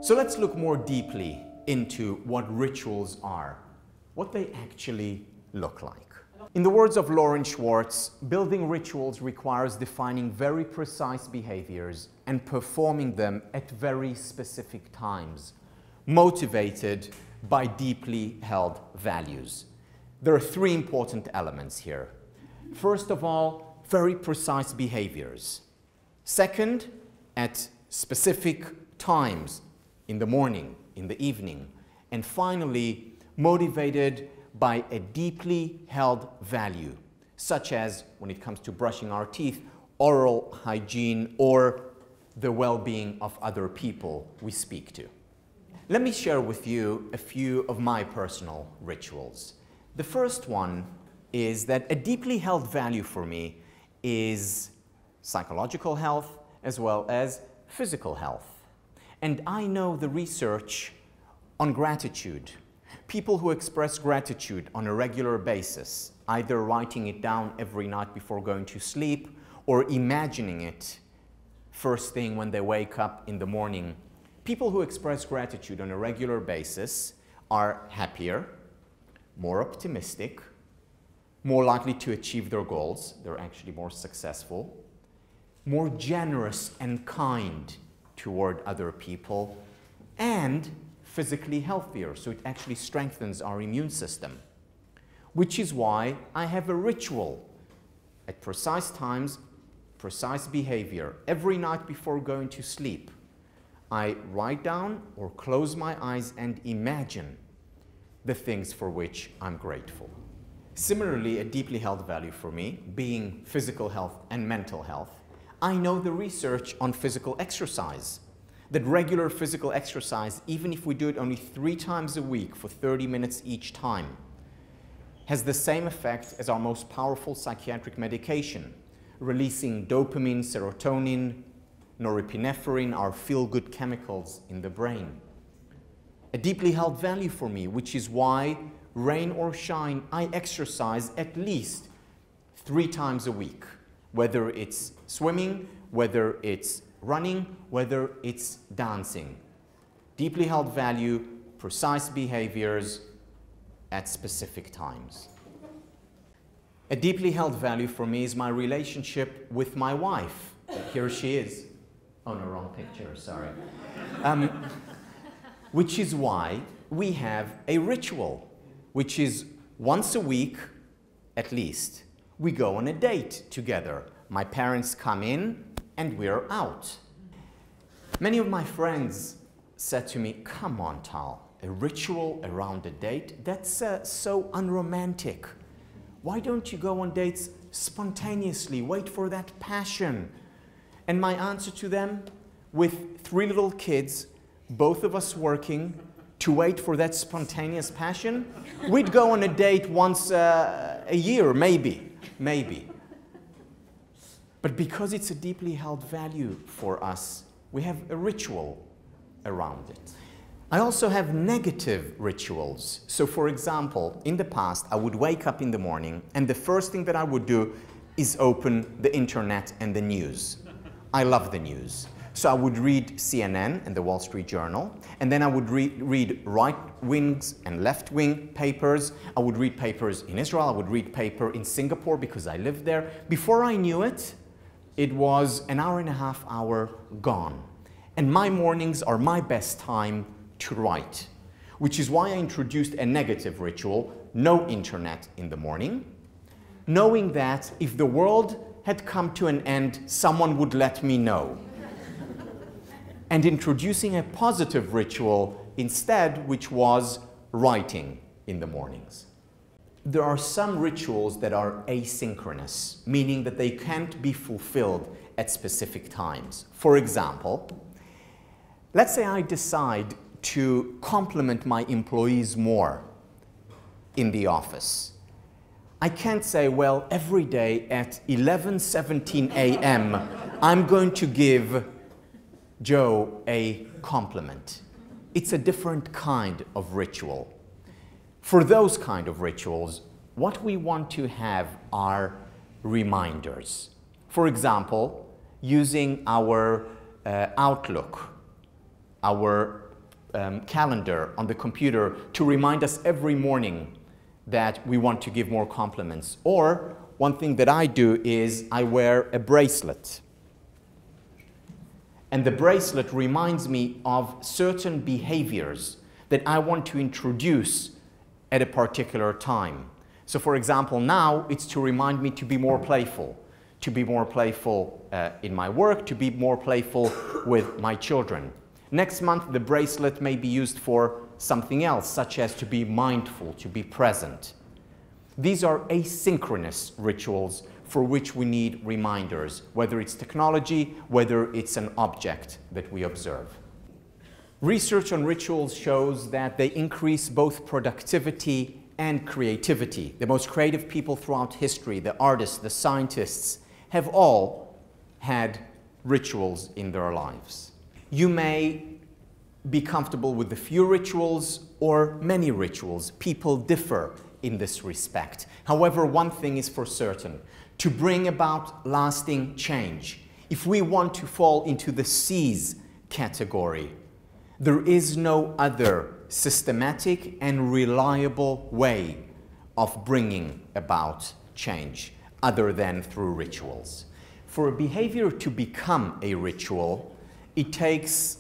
So let's look more deeply into what rituals are, what they actually look like. In the words of Lauren Schwartz, building rituals requires defining very precise behaviors and performing them at very specific times, motivated by deeply held values. There are three important elements here. First of all, very precise behaviors. Second, at specific times, in the morning, in the evening. And finally, motivated by a deeply held value, such as, when it comes to brushing our teeth, oral hygiene or the well-being of other people we speak to. Let me share with you a few of my personal rituals. The first one is that a deeply held value for me is psychological health as well as physical health. And I know the research on gratitude. People who express gratitude on a regular basis, either writing it down every night before going to sleep or imagining it first thing when they wake up in the morning. People who express gratitude on a regular basis are happier, more optimistic, more likely to achieve their goals. They're actually more successful, more generous and kind toward other people, and physically healthier, so it actually strengthens our immune system. Which is why I have a ritual at precise times, precise behavior. Every night before going to sleep, I write down or close my eyes and imagine the things for which I'm grateful. Similarly, a deeply held value for me, being physical health and mental health, I know the research on physical exercise, that regular physical exercise, even if we do it only 3 times a week for 30 minutes each time, has the same effect as our most powerful psychiatric medication, releasing dopamine, serotonin, norepinephrine, our feel-good chemicals in the brain. A deeply held value for me, which is why, rain or shine, I exercise at least 3 times a week, whether it's swimming, whether it's running, whether it's dancing. Deeply held value, precise behaviors at specific times. A deeply held value for me is my relationship with my wife. Here she is. Oh, no, wrong picture, sorry. Which is why we have a ritual, which is once a week, at least, we go on a date together. My parents come in and we're out. Many of my friends said to me, come on, Tal, a ritual around a date? That's so unromantic. Why don't you go on dates spontaneously? Wait for that passion. And my answer to them, with 3 little kids, both of us working, to wait for that spontaneous passion, we'd go on a date once a year, maybe. But because it's a deeply held value for us, we have a ritual around it. I also have negative rituals. So for example, in the past, I would wake up in the morning and the first thing that I would do is open the internet and the news. I love the news. So I would read CNN and the Wall Street Journal, and then I would read right-wing and left-wing papers. I would read papers in Israel, I would read paper in Singapore because I lived there. Before I knew it, it was an hour gone. And my mornings are my best time to write, which is why I introduced a negative ritual, no internet in the morning, knowing that if the world had come to an end, someone would let me know. And introducing a positive ritual instead, which was writing in the mornings. There are some rituals that are asynchronous, meaning that they can't be fulfilled at specific times. For example, let's say I decide to compliment my employees more in the office. I can't say, well, every day at 11:17 a.m. I'm going to give Joe a compliment. It's a different kind of ritual. For those kind of rituals, what we want to have are reminders. For example, using our Outlook, our calendar on the computer to remind us every morning that we want to give more compliments. Or one thing that I do is I wear a bracelet. And the bracelet reminds me of certain behaviors that I want to introduce at a particular time. So for example, now it's to remind me to be more playful in my work, to be more playful with my children. Next month, the bracelet may be used for something else, such as to be mindful, to be present. These are asynchronous rituals for which we need reminders, whether it's technology, whether it's an object that we observe. Research on rituals shows that they increase both productivity and creativity. The most creative people throughout history, the artists, the scientists, have all had rituals in their lives. You may be comfortable with a few rituals or many rituals. People differ in this respect. However, one thing is for certain: to bring about lasting change, if we want to fall into the C's category, there is no other systematic and reliable way of bringing about change other than through rituals. For a behavior to become a ritual, it takes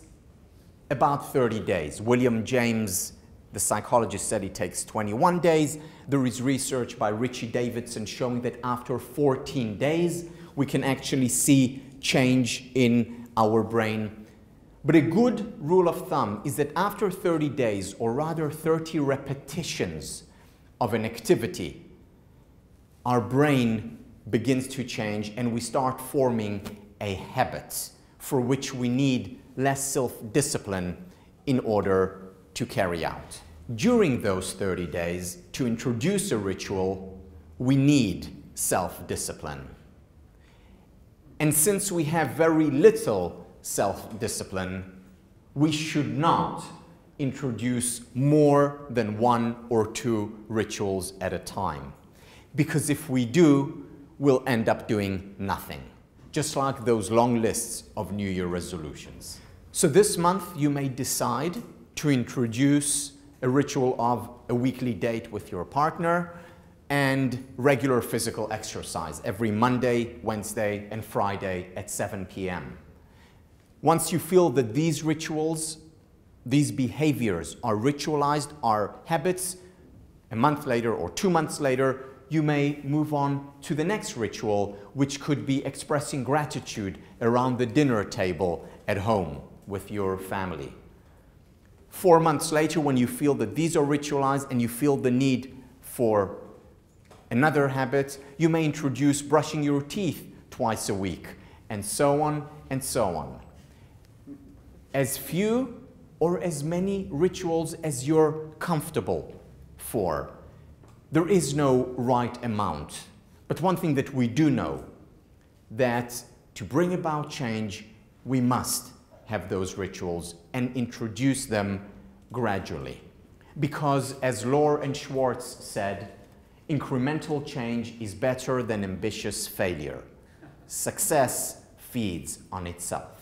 about 30 days. William James, the psychologist, said it takes 21 days. There is research by Richie Davidson showing that after 14 days, we can actually see change in our brain. But a good rule of thumb is that after 30 days, or rather 30 repetitions of an activity, our brain begins to change and we start forming a habit for which we need less self-discipline in order to carry out. During those 30 days, to introduce a ritual, we need self-discipline. And since we have very little self-discipline, we should not introduce more than 1 or 2 rituals at a time. Because if we do, we'll end up doing nothing. Just like those long lists of New Year resolutions. So this month you may decide to introduce a ritual of a weekly date with your partner and regular physical exercise every Monday, Wednesday, and Friday at 7 p.m. Once you feel that these rituals, these behaviors are ritualized, are habits, a month later or 2 months later, you may move on to the next ritual, which could be expressing gratitude around the dinner table at home with your family. 4 months later, when you feel that these are ritualized and you feel the need for another habit, you may introduce brushing your teeth twice a week, and so on and so on. As few or as many rituals as you're comfortable for. There is no right amount. But one thing that we do know, that to bring about change, we must have those rituals and introduce them gradually. Because as Lohr and Schwartz said, incremental change is better than ambitious failure. Success feeds on itself.